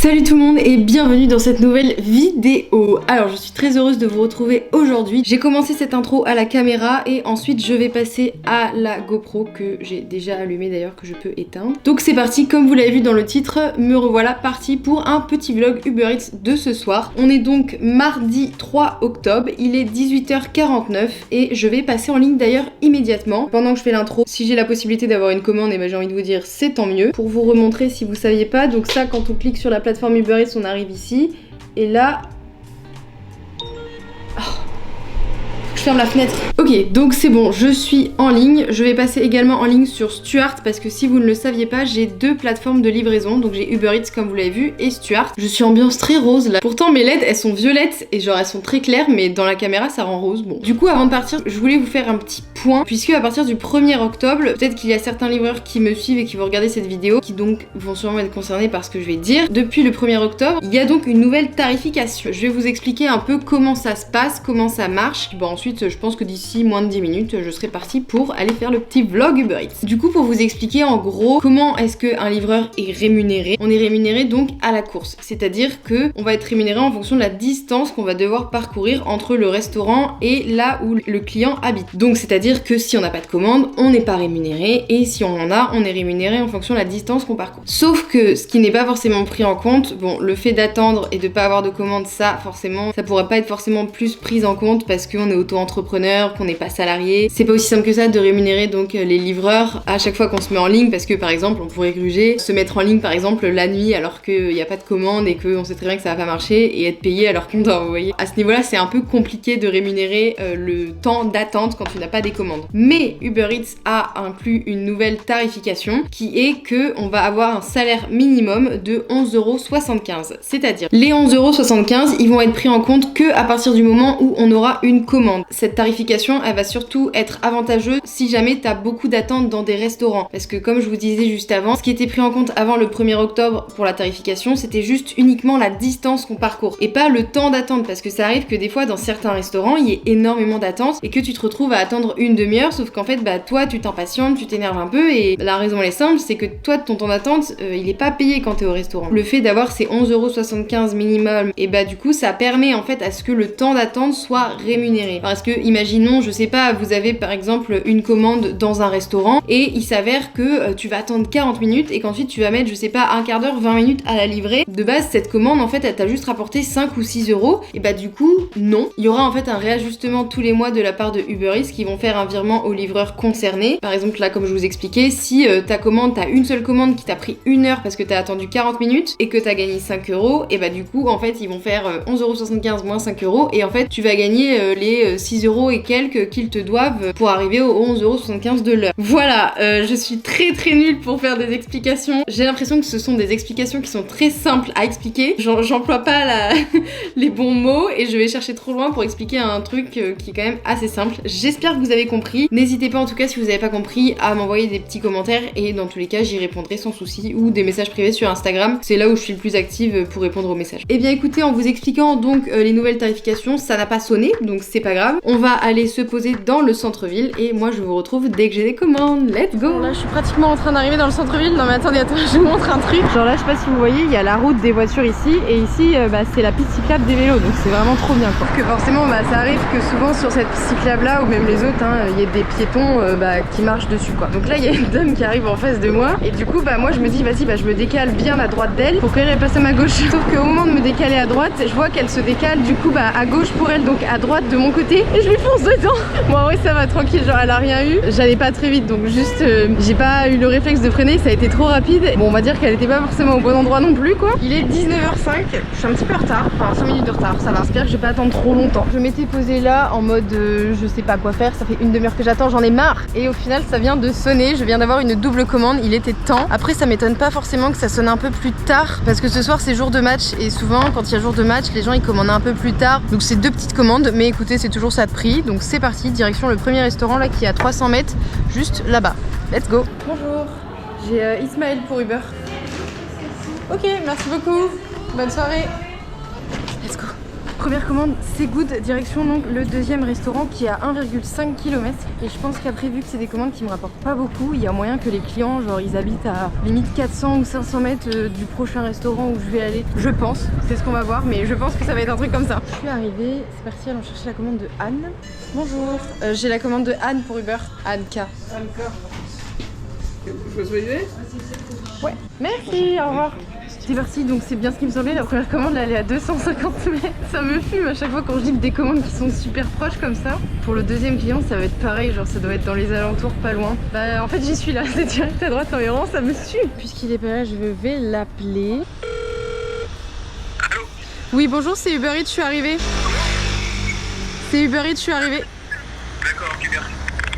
Salut tout le monde et bienvenue dans cette nouvelle vidéo. Alors je suis très heureuse de vous retrouver aujourd'hui. J'ai commencé cette intro à la caméra et ensuite je vais passer à la GoPro que j'ai déjà allumée d'ailleurs, que je peux éteindre. Donc c'est parti, comme vous l'avez vu dans le titre, me revoilà parti pour un petit vlog Uber Eats de ce soir. On est donc mardi 3 octobre, il est 18h49 et je vais passer en ligne d'ailleurs immédiatement. Pendant que je fais l'intro, si j'ai la possibilité d'avoir une commande, et ben j'ai envie de vous dire c'est tant mieux. Pour vous remontrer si vous saviez pas, donc ça quand on clique sur la plateforme Uber Eats, on arrive ici et là je ferme la fenêtre. Ok, donc c'est bon, je suis en ligne. Je vais passer également en ligne sur Stuart parce que si vous ne le saviez pas, j'ai deux plateformes de livraison. Donc j'ai Uber Eats comme vous l'avez vu et Stuart. Je suis ambiance très rose là. Pourtant mes LED elles sont violettes et genre elles sont très claires, mais dans la caméra ça rend rose. Bon. Du coup avant de partir, je voulais vous faire un petit point puisque à partir du 1er octobre, peut-être qu'il y a certains livreurs qui me suivent et qui vont regarder cette vidéo, qui donc vont sûrement être concernés par ce que je vais dire. Depuis le 1er octobre, il y a donc une nouvelle tarification. Je vais vous expliquer un peu comment ça se passe, comment ça marche. Bon ensuite je pense que d'ici moins de 10 minutes, je serai partie pour aller faire le petit vlog Uber Eats. Du coup, pour vous expliquer en gros comment est-ce qu'un livreur est rémunéré, on est rémunéré donc à la course. C'est-à-dire que on va être rémunéré en fonction de la distance qu'on va devoir parcourir entre le restaurant et là où le client habite. Donc c'est-à-dire que si on n'a pas de commande, on n'est pas rémunéré et si on en a, on est rémunéré en fonction de la distance qu'on parcourt. Sauf que ce qui n'est pas forcément pris en compte, bon, le fait d'attendre et de pas avoir de commande, ça forcément, ça pourrait pas être forcément plus pris en compte parce qu'on est auto-entrepreneur, qu'on n'est pas salarié. C'est pas aussi simple que ça de rémunérer donc les livreurs à chaque fois qu'on se met en ligne, parce que par exemple on pourrait gruger, se mettre en ligne par exemple la nuit alors qu'il n'y a pas de commande et qu'on sait très bien que ça va pas marcher et être payé alors qu'on doit envoyer. À ce niveau-là c'est un peu compliqué de rémunérer le temps d'attente quand tu n'as pas des commandes. Mais Uber Eats a inclus une nouvelle tarification qui est que on va avoir un salaire minimum de 11,75€. C'est-à-dire les 11,75€, ils vont être pris en compte que à partir du moment où on aura une commande. Cette tarification elle va surtout être avantageuse si jamais t'as beaucoup d'attentes dans des restaurants, parce que comme je vous disais juste avant, ce qui était pris en compte avant le 1er octobre pour la tarification, c'était juste uniquement la distance qu'on parcourt et pas le temps d'attente, parce que ça arrive que des fois dans certains restaurants il y ait énormément d'attentes et que tu te retrouves à attendre une demi-heure, sauf qu'en fait bah toi tu t'impatientes, tu t'énerves un peu et la raison elle est simple, c'est que toi ton temps d'attente il est pas payé quand t'es au restaurant. Le fait d'avoir ces 11,75€ minimum, et bah du coup ça permet en fait à ce que le temps d'attente soit rémunéré. Parce que imaginons, je sais pas, vous avez par exemple une commande dans un restaurant et il s'avère que tu vas attendre 40 minutes et qu'ensuite tu vas mettre, je sais pas, un quart d'heure, 20 minutes à la livrer. De base, cette commande en fait elle t'a juste rapporté 5 ou 6€, et bah du coup, non. Il y aura en fait un réajustement tous les mois de la part de Uber Eats qui vont faire un virement au livreur concerné. Par exemple, là, comme je vous expliquais, si ta commande, t'as une seule commande qui t'a pris 1 heure parce que t'as attendu 40 minutes et que t'as gagné 5€, et bah du coup, en fait, ils vont faire 11,75€ moins 5€ et en fait, tu vas gagner les 6€ et quelques qu'ils te doivent pour arriver aux 11,75€ de l'heure. Voilà, je suis très nulle pour faire des explications. J'ai l'impression que ce sont des explications qui sont très simples à expliquer. J'emploie pas les bons mots et je vais chercher trop loin pour expliquer un truc qui est quand même assez simple. J'espère que vous avez compris. N'hésitez pas en tout cas si vous n'avez pas compris à m'envoyer des petits commentaires et dans tous les cas j'y répondrai sans souci, ou des messages privés sur Instagram. C'est là où je suis le plus active pour répondre aux messages. Et bien écoutez, en vous expliquant donc les nouvelles tarifications, ça n'a pas sonné donc c'est pas grave. On va aller se poser dans le centre-ville et moi je vous retrouve dès que j'ai des commandes. Let's go! Là je suis pratiquement en train d'arriver dans le centre-ville. Non mais attendez, je vous montre un truc. Genre là je sais pas si vous voyez, il y a la route des voitures ici et ici c'est la piste cyclable des vélos, donc c'est vraiment trop bien quoi. Que forcément ça arrive que souvent sur cette piste cyclable là ou même les autres il y a des piétons qui marchent dessus quoi. Donc là il y a une dame qui arrive en face de moi et du coup moi je me dis vas-y je me décale bien à droite d'elle pour qu'elle passe à ma gauche. Sauf qu'au moment de me décaler à droite, je vois qu'elle se décale du coup à gauche pour elle, donc à droite de mon côté, et je lui fonce dedans. Bon en vrai ça va tranquille, genre elle a rien eu. J'allais pas très vite donc juste j'ai pas eu le réflexe de freiner, ça a été trop rapide. Bon on va dire qu'elle était pas forcément au bon endroit non plus quoi. Il est 19h05, je suis un petit peu en retard, enfin 5 minutes de retard, ça va, j'espère que je vais pas attendre trop longtemps. Je m'étais posée là en mode je sais pas quoi faire, ça fait une demi-heure que j'attends, j'en ai marre. Et au final ça vient de sonner, je viens d'avoir une double commande, il était temps. Après ça m'étonne pas forcément que ça sonne un peu plus tard parce que ce soir c'est jour de match et souvent quand il y a jour de match les gens ils commandent un peu plus tard. Donc c'est deux petites commandes mais écoutez c'est toujours ça de prix. Donc c'est parti, direction le premier restaurant là qui est à 300 mètres juste là-bas. Let's go. Bonjour, j'ai Ismaël pour Uber. Ok, merci beaucoup. Bonne soirée. Let's go. Première commande, c'est good, direction donc le deuxième restaurant qui est à 1,5 km. Et je pense qu'après, vu que c'est des commandes qui me rapportent pas beaucoup, il y a moyen que les clients, genre ils habitent à limite 400 ou 500 mètres du prochain restaurant où je vais aller. Je pense, c'est ce qu'on va voir, mais je pense que ça va être un truc comme ça. Je suis arrivée, c'est parti, allons chercher la commande de Anne. Bonjour, j'ai la commande de Anne pour Uber. Anne K. Anne K. Je peux valider? Ouais, merci, au revoir. C'est parti, donc c'est bien ce qui me semblait, la première commande là, elle est à 250 mètres. Ça me fume à chaque fois quand je dis que des commandes qui sont super proches comme ça. Pour le deuxième client ça va être pareil, genre ça doit être dans les alentours, pas loin. Bah en fait j'y suis là, c'est direct à droite environ, ça me tue. Puisqu'il est pas là, je vais l'appeler. Allô? Oui bonjour, c'est Uber Eats, je suis arrivée. C'est Uber Eats, je suis arrivée. D'accord, ok, merci.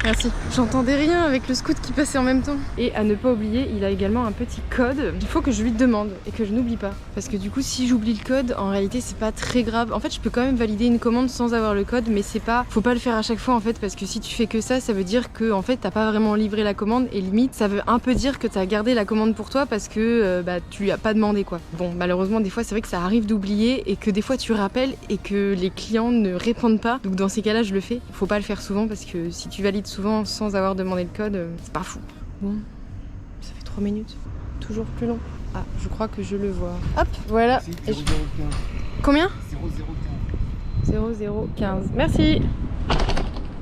Merci. J'entendais rien avec le scoot qui passait en même temps. Et à ne pas oublier, il a également un petit code. Il faut que je lui demande et que je n'oublie pas. Parce que du coup, si j'oublie le code, en réalité, c'est pas très grave. En fait, je peux quand même valider une commande sans avoir le code, mais c'est pas. Faut pas le faire à chaque fois en fait, parce que si tu fais que ça veut dire que en fait, t'as pas vraiment livré la commande et limite, ça veut un peu dire que t'as gardé la commande pour toi parce que tu lui as pas demandé quoi. Bon, malheureusement, des fois, c'est vrai que ça arrive d'oublier et que des fois, tu rappelles et que les clients ne répondent pas. Donc dans ces cas-là, je le fais. Faut pas le faire souvent parce que si tu valides souvent sans avoir demandé le code, c'est pas fou. Bon, ça fait 3 minutes. Toujours plus long. Ah, je crois que je le vois. Hop, voilà. C'est 0015. Combien 0015. 0015. Merci.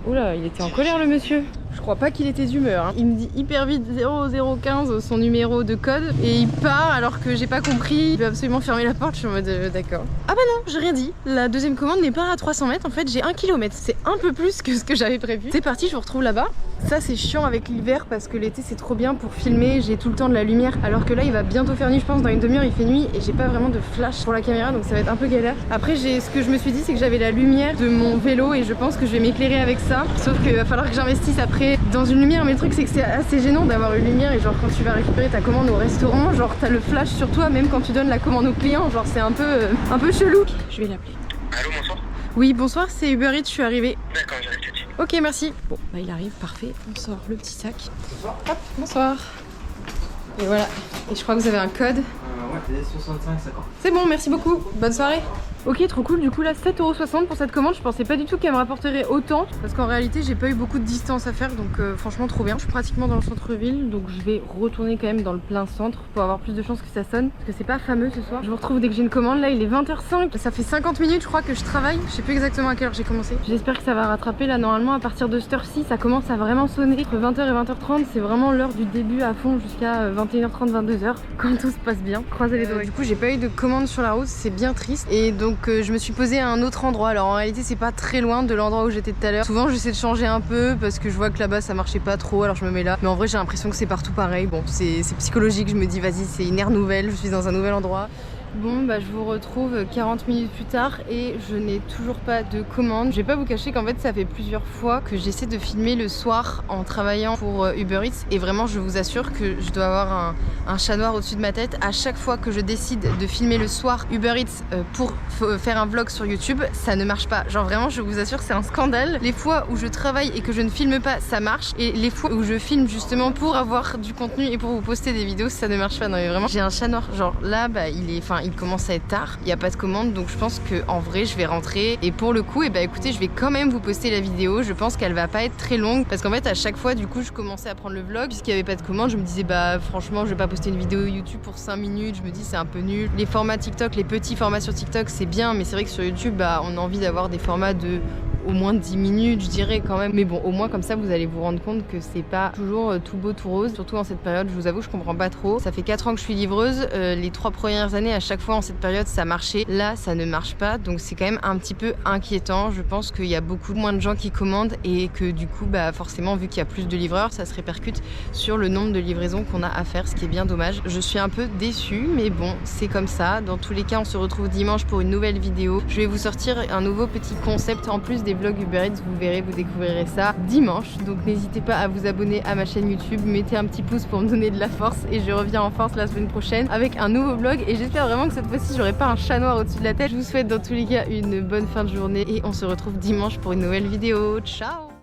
Oula, il était en colère le monsieur. Je crois pas qu'il était d'humeur. Hein. Il me dit hyper vite 0015 son numéro de code et il part alors que j'ai pas compris. Il veut absolument fermer la porte. Je suis en mode d'accord. Ah bah non, j'ai rien dit. La deuxième commande n'est pas à 300 mètres. En fait, j'ai 1 km. C'est un peu plus que ce que j'avais prévu. C'est parti, je vous retrouve là-bas. Ça, c'est chiant avec l'hiver parce que l'été, c'est trop bien pour filmer. J'ai tout le temps de la lumière. Alors que là, il va bientôt faire nuit. Je pense dans une demi-heure, il fait nuit et j'ai pas vraiment de flash pour la caméra. Donc ça va être un peu galère. Après, ce que je me suis dit, c'est que j'avais la lumière de mon vélo et je pense que je vais m'éclairer avec ça. Sauf qu'il va falloir que j'investisse après dans une lumière. Mais le truc, c'est que c'est assez gênant d'avoir une lumière et genre quand tu vas récupérer ta commande au restaurant, genre t'as le flash sur toi même quand tu donnes la commande au client. Genre c'est un peu chelou. Je vais l'appeler. Allô, bonsoir? Oui, bonsoir, c'est Uber Eats, je suis arrivée. D'accord, j'arrive tout de suite. Ok, merci. Bon, bah il arrive, parfait. On sort le petit sac. Hop, bonsoir. Et voilà. Et je crois que vous avez un code. Ouais, c'est 65,50. C'est bon, merci beaucoup. Bonne soirée. Ok, trop cool. Du coup, là, 7,60€ pour cette commande. Je pensais pas du tout qu'elle me rapporterait autant. Parce qu'en réalité, j'ai pas eu beaucoup de distance à faire. Donc, franchement, trop bien. Je suis pratiquement dans le centre-ville. Donc, je vais retourner quand même dans le plein centre pour avoir plus de chances que ça sonne. Parce que c'est pas fameux ce soir. Je vous retrouve dès que j'ai une commande. Là, il est 20h05. Ça fait 50 minutes, je crois, que je travaille. Je sais plus exactement à quelle heure j'ai commencé. J'espère que ça va rattraper. Là, normalement, à partir de cette heure-ci, ça commence à vraiment sonner. Entre 20h et 20h30, c'est vraiment l'heure du début à fond jusqu'à 21h30, 22h. Quand tout se passe bien. Croisez les doigts. Du coup, j'ai pas eu de commande sur la route. C'est bien triste. Et donc, je me suis posée à un autre endroit. Alors, en réalité, c'est pas très loin de l'endroit où j'étais tout à l'heure. Souvent, j'essaie de changer un peu parce que je vois que là-bas, ça marchait pas trop. Alors, je me mets là. Mais en vrai, j'ai l'impression que c'est partout pareil. Bon, c'est psychologique. Je me dis, vas-y, c'est une ère nouvelle. Je suis dans un nouvel endroit. Bon bah je vous retrouve 40 minutes plus tard et je n'ai toujours pas de commande. Je vais pas vous cacher qu'en fait ça fait plusieurs fois que j'essaie de filmer le soir en travaillant pour Uber Eats et vraiment je vous assure que je dois avoir un chat noir au-dessus de ma tête. À chaque fois que je décide de filmer le soir Uber Eats pour faire un vlog sur YouTube, ça ne marche pas. Genre vraiment je vous assure c'est un scandale. Les fois où je travaille et que je ne filme pas ça marche et les fois où je filme justement pour avoir du contenu et pour vous poster des vidéos ça ne marche pas. Non mais vraiment j'ai un chat noir. Genre là bah il commence à être tard, il n'y a pas de commande donc je pense que en vrai je vais rentrer et pour le coup et bah écoutez je vais quand même vous poster la vidéo. Je pense qu'elle va pas être très longue parce qu'en fait à chaque fois du coup je commençais à prendre le vlog puisqu'il n'y avait pas de commande. Je me disais bah franchement je vais pas poster une vidéo YouTube pour 5 minutes, je me dis c'est un peu nul. Les formats TikTok, les petits formats sur TikTok c'est bien mais c'est vrai que sur YouTube bah on a envie d'avoir des formats de au moins 10 minutes je dirais quand même, mais bon au moins comme ça vous allez vous rendre compte que c'est pas toujours tout beau tout rose, surtout en cette période. Je vous avoue je comprends pas trop, ça fait 4 ans que je suis livreuse, les 3 premières années à chaque fois en cette période ça marchait, là ça ne marche pas donc c'est quand même un petit peu inquiétant. Je pense qu'il y a beaucoup moins de gens qui commandent et que du coup bah forcément vu qu'il y a plus de livreurs ça se répercute sur le nombre de livraisons qu'on a à faire, ce qui est bien dommage. Je suis un peu déçue mais bon c'est comme ça, dans tous les cas on se retrouve dimanche pour une nouvelle vidéo. Je vais vous sortir un nouveau petit concept en plus des vlog Uber Eats, vous verrez, vous découvrirez ça dimanche. Donc n'hésitez pas à vous abonner à ma chaîne YouTube, mettez un petit pouce pour me donner de la force et je reviens en force la semaine prochaine avec un nouveau vlog et j'espère vraiment que cette fois-ci j'aurai pas un chat noir au-dessus de la tête. Je vous souhaite dans tous les cas une bonne fin de journée et on se retrouve dimanche pour une nouvelle vidéo. Ciao!